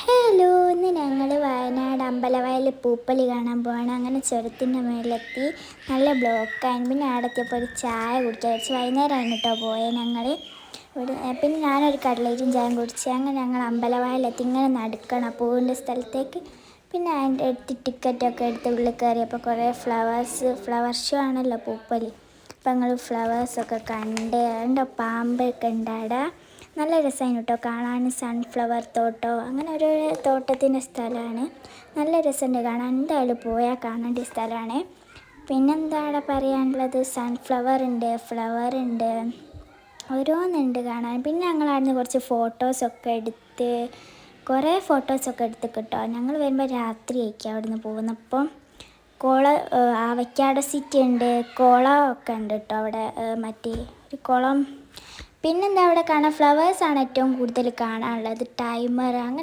Hello, ഇന്ന് ഞങ്ങൾ വയനാട് അമ്പലവയൽ പൂപ്പലി കാണാൻ പോവാണ്. അങ്ങനെ ചുരത്തിൻ്റെ മേലെത്തി നല്ല ബ്ലോക്കായിരുന്നു. പിന്നെ അവിടെ എത്തിയപ്പോൾ ഒരു ചായ കുടിക്കാൻ വെച്ച് വൈകുന്നേരമാണ് കേട്ടോ പോയത് ഞങ്ങൾ ഇവിടെ. പിന്നെ ഞാനൊരു കടലേറ്റും ചായം കുടിച്ച് അങ്ങനെ ഞങ്ങൾ അമ്പലവയലെത്തി. ഇങ്ങനെ നടക്കണം പൂവിൻ്റെ സ്ഥലത്തേക്ക്. പിന്നെ അതിൻ്റെ അടുത്ത് ടിക്കറ്റൊക്കെ എടുത്ത് ഉള്ളിൽ കയറിയപ്പോൾ കുറേ ഫ്ലവർ ഷോ ആണല്ലോ പൂപ്പലി. അപ്പം ഞങ്ങൾ ഫ്ലവേഴ്സൊക്കെ കണ്ട് അതിൻ്റെ പാമ്പൊക്കെ ഉണ്ട്. നല്ല രസമായിരുന്നു കേട്ടോ കാണാൻ. സൺഫ്ലവർ തോട്ടം അങ്ങനെ ഒരു തോട്ടത്തിൻ്റെ സ്ഥലമാണ്. നല്ല രസമുണ്ട് കാണാൻ. എന്തായാലും പോയാൽ കാണേണ്ട സ്ഥലമാണ്. പിന്നെന്താ അവിടെ പറയാനുള്ളത്, സൺഫ്ലവർ ഉണ്ട്, ഫ്ലവർ ഉണ്ട്, ഓരോന്നുണ്ട് കാണാൻ. പിന്നെ ഞങ്ങൾ അവിടുന്ന് കുറച്ച് കുറേ ഫോട്ടോസൊക്കെ എടുത്ത് കിട്ടോ. ഞങ്ങൾ വരുമ്പോൾ രാത്രി ആയിരിക്കും അവിടുന്ന് പോകുന്നപ്പം. ആവക്കാട് സിറ്റി ഉണ്ട്, കുളമൊക്കെ ഉണ്ട് കേട്ടോ അവിടെ. മറ്റേ ഒരു കുളം. പിന്നെന്താ അവിടെ കാണാൻ, ഫ്ലവേഴ്സാണ് ഏറ്റവും കൂടുതൽ കാണാനുള്ളത്. ടൈമർ അങ്ങനെ